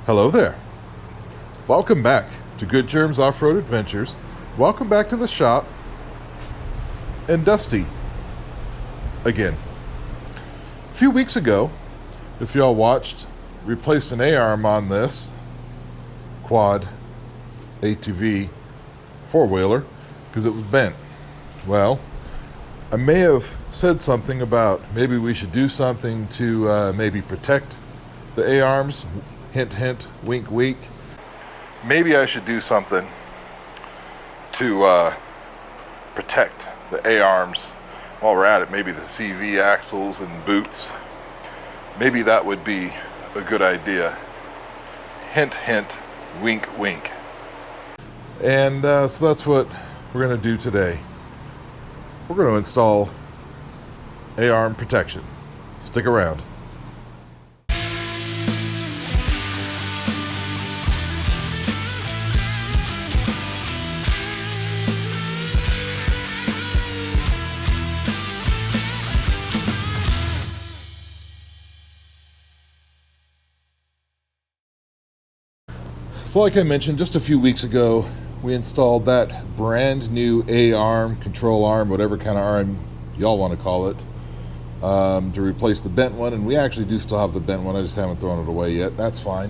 Hello there. Welcome back to Good Germs Off-Road Adventures. Welcome back to the shop. And Dusty again. A few weeks ago, if y'all watched, replaced an A-arm on this quad ATV four-wheeler because it was bent. Well, I may have said something about maybe we should do something to maybe protect the A-arms. Hint, hint, wink, wink. Maybe I should do something to protect the A-arms while we're at it. Maybe the CV axles and boots. Maybe that would be a good idea. Hint, hint, wink, wink. And so that's what we're going to do today. We're going to install A-arm protection. Stick around. So like I mentioned, just a few weeks ago, we installed that brand new A-arm, control arm, whatever kind of arm y'all want to call it, to replace the bent one. And we actually do still have the bent one. I just haven't thrown it away yet. That's fine.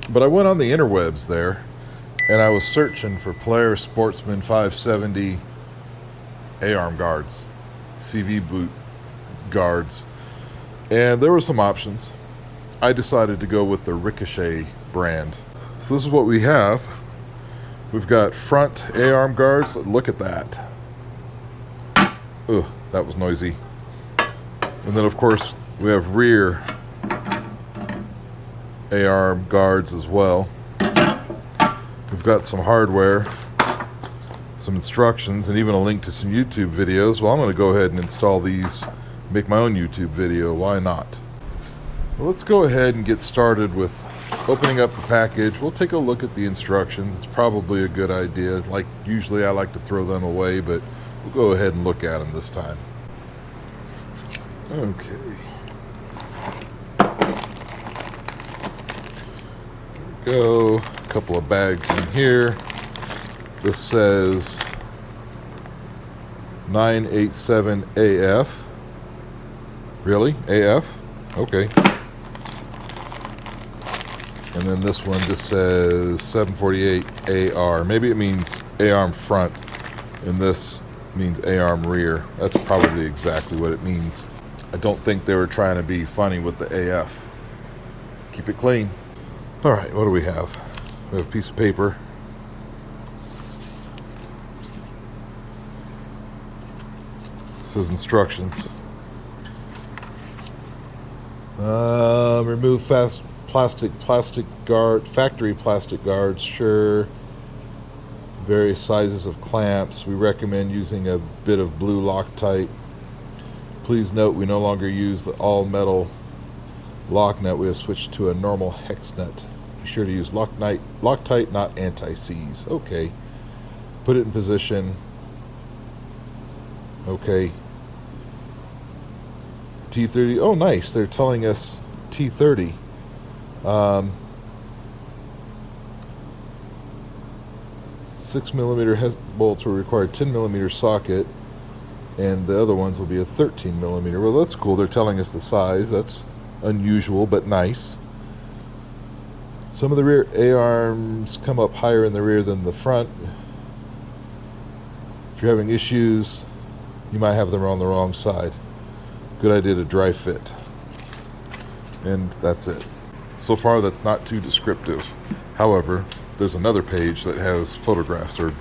But I went on the interwebs there, and I was searching for Polaris Sportsman 570 A-Arm Guards, CV boot guards. And there were some options. I decided to go with the Ricochet brand. So this is what we have. We've got front A-arm guards. Look at that. Ugh, that was noisy. And then of course we have rear A-arm guards as well. We've got some hardware, some instructions, and even a link to some YouTube videos. Well, I'm going to go ahead and install these, make my own YouTube video. Why not? Well, let's go ahead and get started with opening up the package. We'll take a look at the instructions. It's probably a good idea. Like usually I like to throw them away, but we'll go ahead and look at them this time. Okay. There we go. A couple of bags in here. This says 987 AF. Really? AF? Okay. And then this one just says 748 AR. Maybe it means A-arm front, and this means A-arm rear. That's probably exactly what it means. I don't think they were trying to be funny with the AF. Keep it clean. All right, what do we have? We have a piece of paper. It says instructions. Remove plastic guard, factory plastic guards, sure. Various sizes of clamps. We recommend using a bit of blue Loctite. Please note we no longer use the all metal lock nut. We have switched to a normal hex nut. Be sure to use Loctite, not anti-seize. Okay. Put it in position. Okay. T30. Oh, nice. They're telling us T30. 6mm bolts will require 10mm socket, and the other ones will be a 13mm. Well, that's cool. They're telling us the size. That's unusual but nice. Some of the rear A-arms come up higher in the rear than the front. If you're having issues, you might have them on the wrong side. Good idea to dry fit. And that's it. So far, that's not too descriptive. However, there's another page that has photographs, or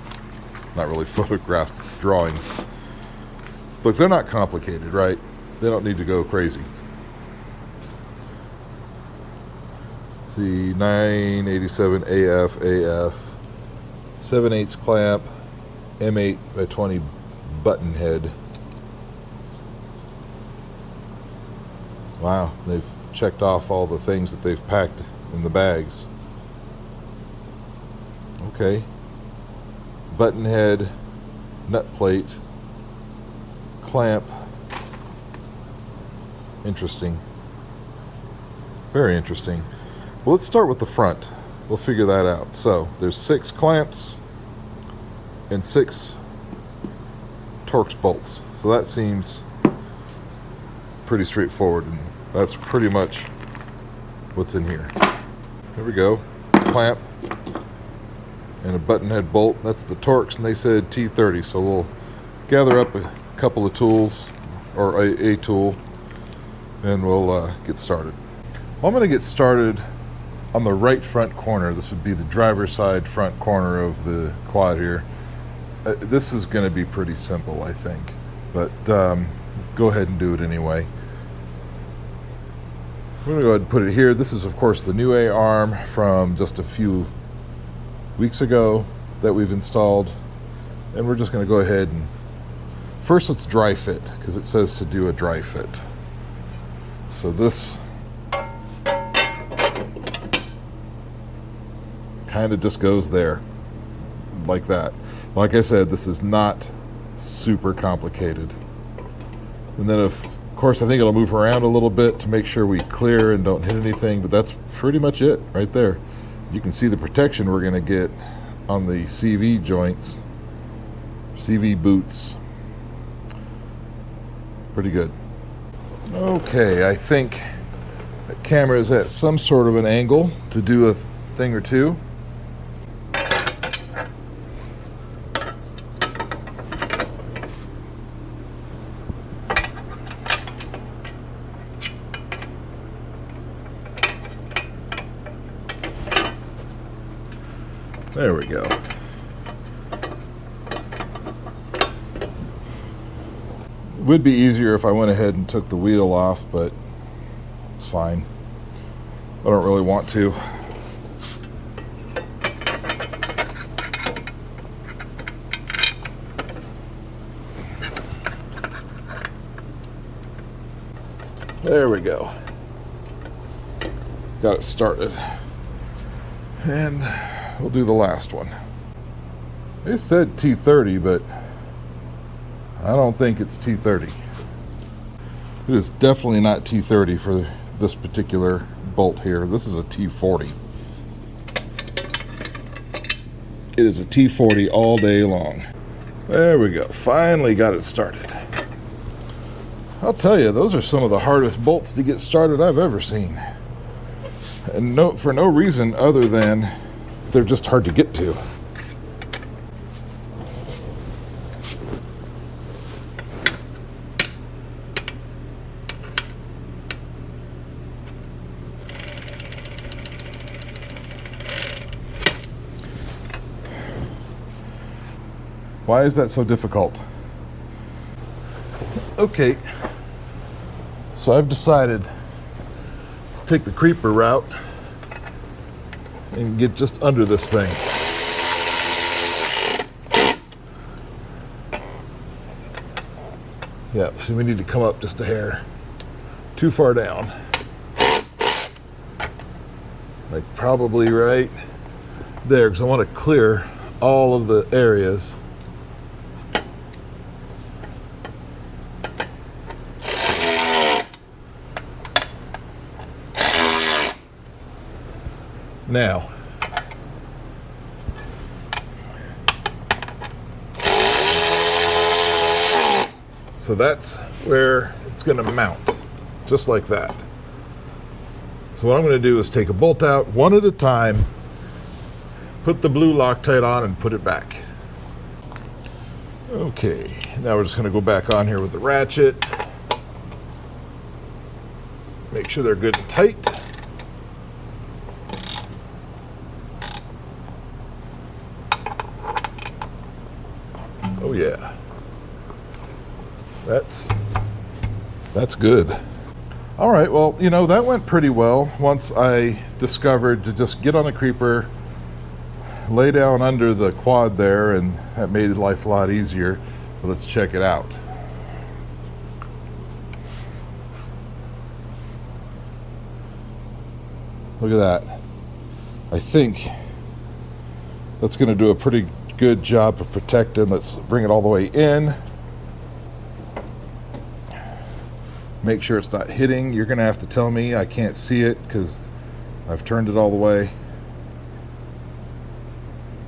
not really photographs, it's drawings. Look, they're not complicated, right? They don't need to go crazy. See, 987 AF, 7/8 clamp, M8 by 20 button head. Wow, they've checked off all the things that they've packed in the bags. Okay. Button head, nut plate, clamp. Interesting. Very interesting. Well, let's start with the front. We'll figure that out. So there's 6 clamps and 6 Torx bolts. So that seems pretty straightforward, and that's pretty much what's in here. Here we go. Clamp and a button head bolt. That's the Torx, and they said T30. So we'll gather up a couple of tools, or a tool, and we'll get started. Well, I'm going to get started on the right front corner. This would be the driver's side front corner of the quad here. This is going to be pretty simple, I think, but go ahead and do it anyway. I'm going to go ahead and put it here. This is, of course, the new A-arm from just a few weeks ago that we've installed, and we're just going to go ahead and first let's dry fit, because it says to do a dry fit. So this kind of just goes there like that. Like I said, this is not super complicated. And then of course I think it'll move around a little bit to make sure we clear and don't hit anything, but that's pretty much it right there. You can see the protection we're going to get on the CV joints, CV boots. Pretty good. Okay, I think the camera is at some sort of an angle to do a thing or two. There we go. It would be easier if I went ahead and took the wheel off, but it's fine. I don't really want to. There we go. Got it started. And we'll do the last one. It said T30, but I don't think it's T30. It is definitely not T30 for this particular bolt here. This is a T40. It is a T40 all day long. There we go. Finally got it started. I'll tell you, those are some of the hardest bolts to get started I've ever seen. And for no reason other than they're just hard to get to. Why is that so difficult? Okay, so I've decided to take the creeper route and get just under this thing. Yeah, so we need to come up just a hair. Too far down. Like probably right there, because I want to clear all of the areas. Now, so that's where it's going to mount, just like that. So what I'm going to do is take a bolt out one at a time, put the blue Loctite on, and put it back. Okay, now we're just going to go back on here with the ratchet. Make sure they're good and tight. Oh yeah, that's good. All right, well, you know, that went pretty well once I discovered to just get on the creeper, lay down under the quad there, and that made life a lot easier. But let's check it out. Look at that. I think that's going to do a pretty good job of protecting. Let's bring it all the way in. Make sure it's not hitting. You're going to have to tell me. I can't see it because I've turned it all the way.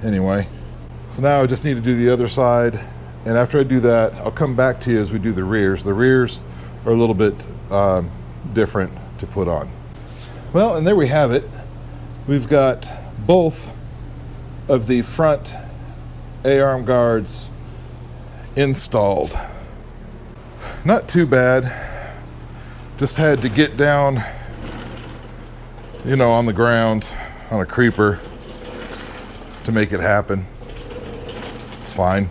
Anyway, so now I just need to do the other side, and after I do that, I'll come back to you as we do the rears. The rears are a little bit different to put on. Well, and there we have it. We've got both of the front A-Arm Guards installed. Not too bad. Just had to get down, you know, on the ground on a creeper to make it happen. It's fine.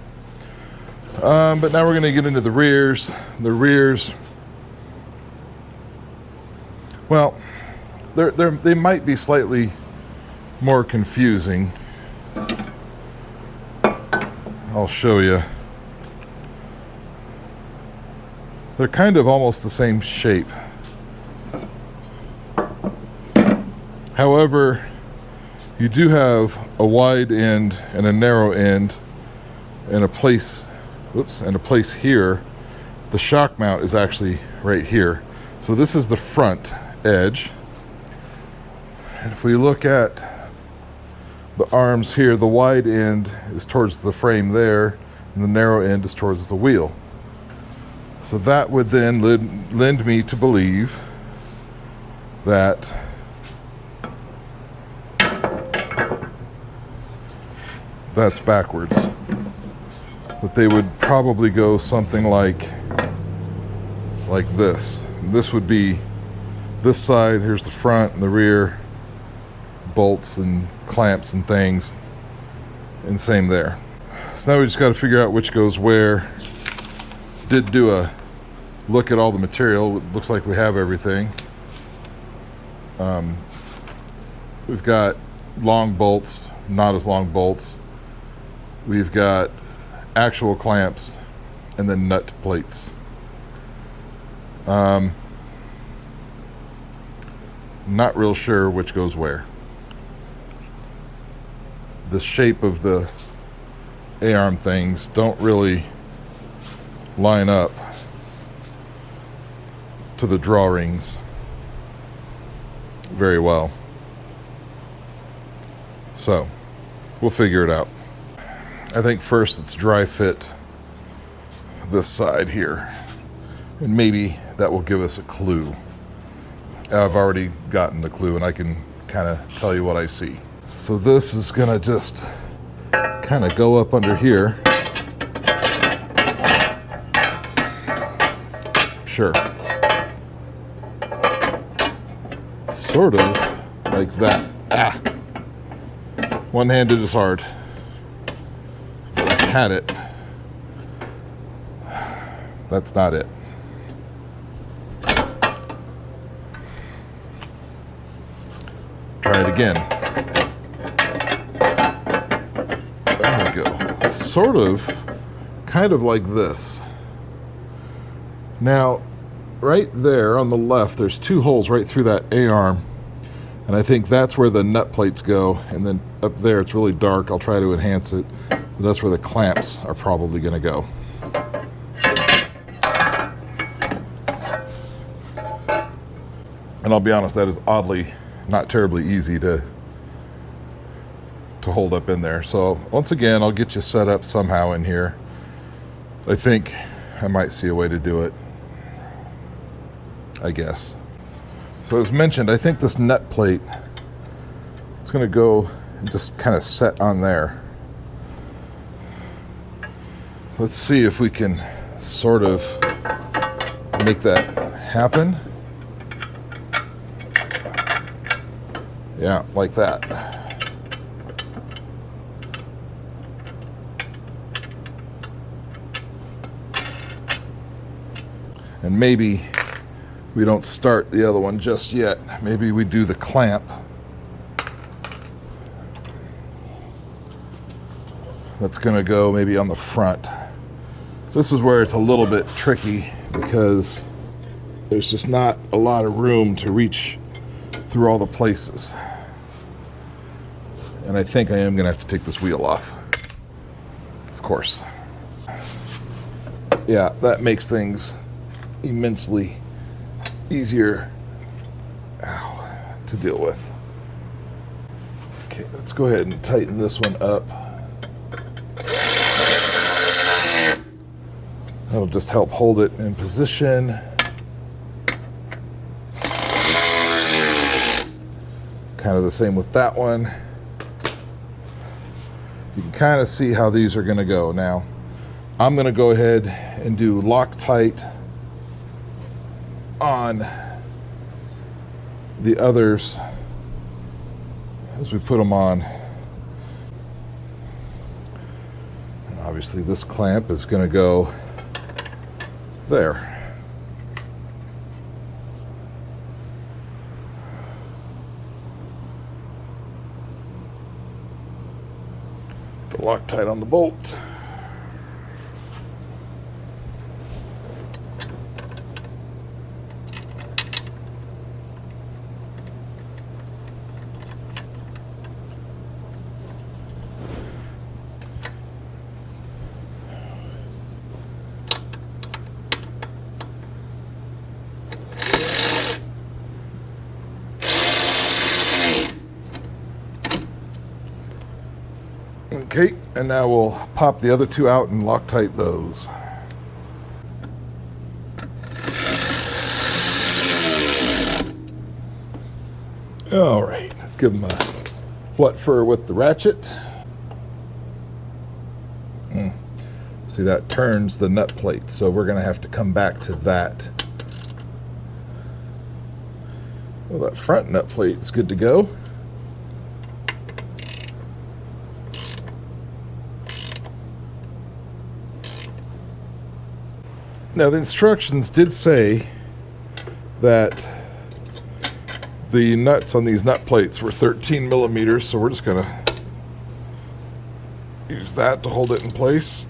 But now we're going to get into the rears. The rears, well, they might be slightly more confusing. I'll show you. They're kind of almost the same shape. However, you do have a wide end and a narrow end and a place, and a place here. The shock mount is actually right here. So this is the front edge. And if we look at the arms here, the wide end is towards the frame there, and the narrow end is towards the wheel. So that would then lend me to believe that that's backwards. That they would probably go something like this. This would be this side, here's the front and the rear, bolts and clamps and things, and same there. So now we just got to figure out which goes where. Did do a look at all the material. It looks like we have everything. We've got long bolts, not as long bolts. We've got actual clamps and then nut plates. Not real sure which goes where. The shape of the A-arm things don't really line up to the drawrings very well. So we'll figure it out. I think first let's dry fit this side here, and maybe that will give us a clue. I've already gotten the clue, and I can kind of tell you what I see. So this is gonna just kind of go up under here. Sure. Sort of like that. Ah. One-handed is hard. But I had it. That's not it. Try it again. There we go. Sort of, kind of like this. Now, right there on the left, there's two holes right through that A-arm, and I think that's where the nut plates go, and then up there it's really dark. I'll try to enhance it, but that's where the clamps are probably going to go. And I'll be honest, that is oddly not terribly easy to hold up in there. So once again, I'll get you set up somehow in here. I think I might see a way to do it, I guess. So as mentioned, I think this nut plate is going to go and just kind of set on there. Let's see if we can sort of make that happen. Yeah, like that. And maybe we don't start the other one just yet. Maybe we do the clamp. That's gonna go maybe on the front. This is where it's a little bit tricky because there's just not a lot of room to reach through all the places. And I think I am gonna have to take this wheel off. Of course. Yeah, that makes things immensely easier to deal with. Okay, let's go ahead and tighten this one up. That'll just help hold it in position. Kind of the same with that one. You can kind of see how these are going to go. Now, I'm going to go ahead and do Loctite on the others as we put them on. And obviously this clamp is going to go there. The Loctite on the bolt. Okay, and now we'll pop the other two out and Loctite those. All right, let's give them a what for with the ratchet. See, that turns the nut plate, so we're going to have to come back to that. Well, that front nut plate is good to go. Now, the instructions did say that the nuts on these nut plates were 13 millimeters, so we're just going to use that to hold it in place.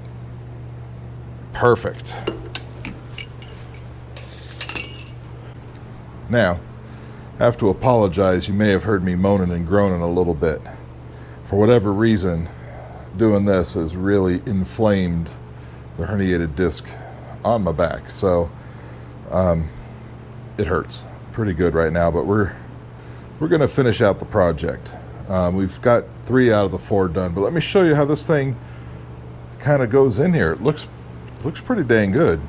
Perfect. Now, I have to apologize. You may have heard me moaning and groaning a little bit. For whatever reason, doing this has really inflamed the herniated disc on my back, so it hurts pretty good right now, but we're going to finish out the project. We've got 3 out of the 4 done, but let me show you how this thing kind of goes in here. It looks pretty dang good.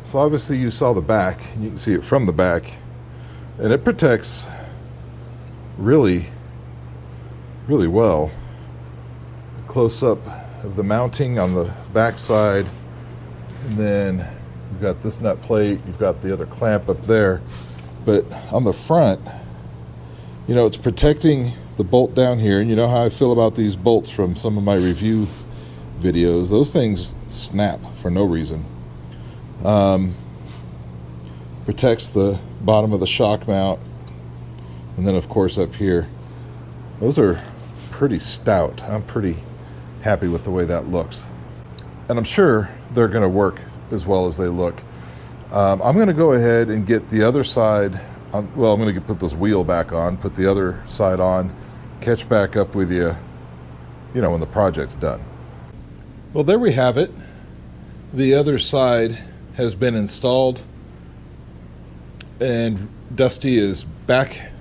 So obviously you saw the back, and you can see it from the back, and it protects really, really well. Close up of the mounting on the back side. And then you've got this nut plate, you've got the other clamp up there. But on the front, you know, it's protecting the bolt down here. And you know how I feel about these bolts from some of my review videos. Those things snap for no reason. Protects the bottom of the shock mount. And then, of course, up here. Those are pretty stout. I'm pretty happy with the way that looks. And I'm sure they're going to work as well as they look. I'm going to go ahead and get the other side on, well, I'm going to put this wheel back on, put the other side on, catch back up with you, you know, when the project's done. Well, there we have it. The other side has been installed, and Dusty is back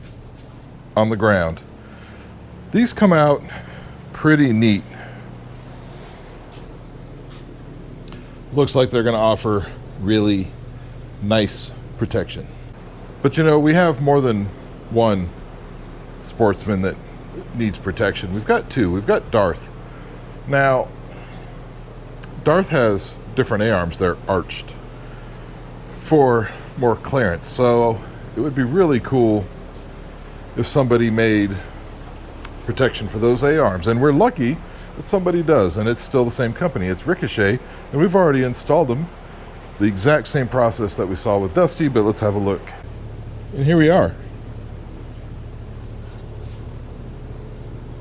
on the ground. These come out pretty neat. Looks like they're going to offer really nice protection. But you know, we have more than one sportsman that needs protection. We've got 2. We've got Darth. Now, Darth has different A-arms. They're arched for more clearance. So it would be really cool if somebody made protection for those A-arms. And we're lucky that somebody does, and it's still the same company. It's Ricochet, and we've already installed them. The exact same process that we saw with Dusty, but let's have a look. And here we are.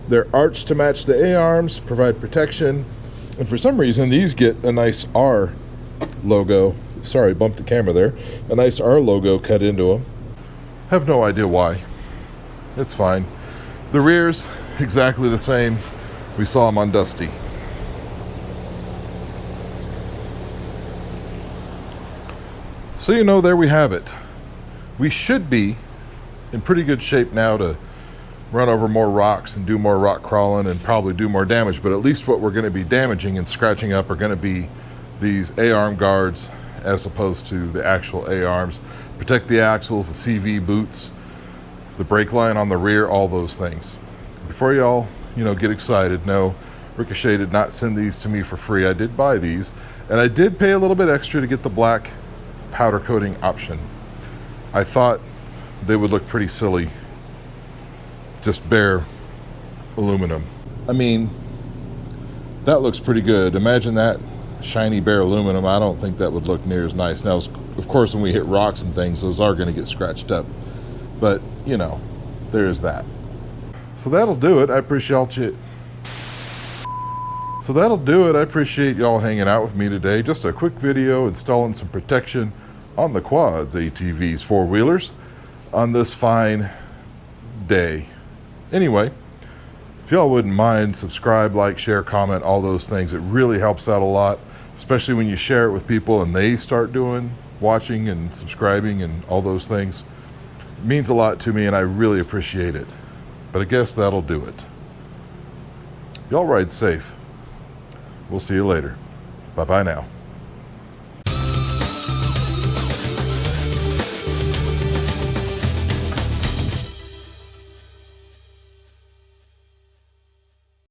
They're arched to match the A-arms, provide protection, and for some reason these get a nice R logo. Sorry, bumped the camera there. A nice R logo cut into them. Have no idea why. It's fine. The rears, exactly the same. We saw them on Dusty. So you know, there we have it. We should be in pretty good shape now to run over more rocks and do more rock crawling and probably do more damage, but at least what we're going to be damaging and scratching up are going to be these A-arm guards as opposed to the actual A-arms. Protect the axles, the CV boots, the brake line on the rear, all those things. Before y'all, get excited, no, Ricochet did not send these to me for free. I did buy these, and I did pay a little bit extra to get the black powder coating option. I thought they would look pretty silly, just bare aluminum. I mean, that looks pretty good. Imagine that shiny bare aluminum. I don't think that would look near as nice. Now, of course, when we hit rocks and things, those are going to get scratched up. But, there is that. So that'll do it. I appreciate you. So that'll do it. I appreciate y'all hanging out with me today. Just a quick video installing some protection on the quads, ATVs, four-wheelers on this fine day. Anyway, if y'all wouldn't mind, subscribe, like, share, comment, all those things. It really helps out a lot, especially when you share it with people and they start watching and subscribing and all those things. It means a lot to me and I really appreciate it. But I guess that'll do it. Y'all ride safe. We'll see you later. Bye-bye now.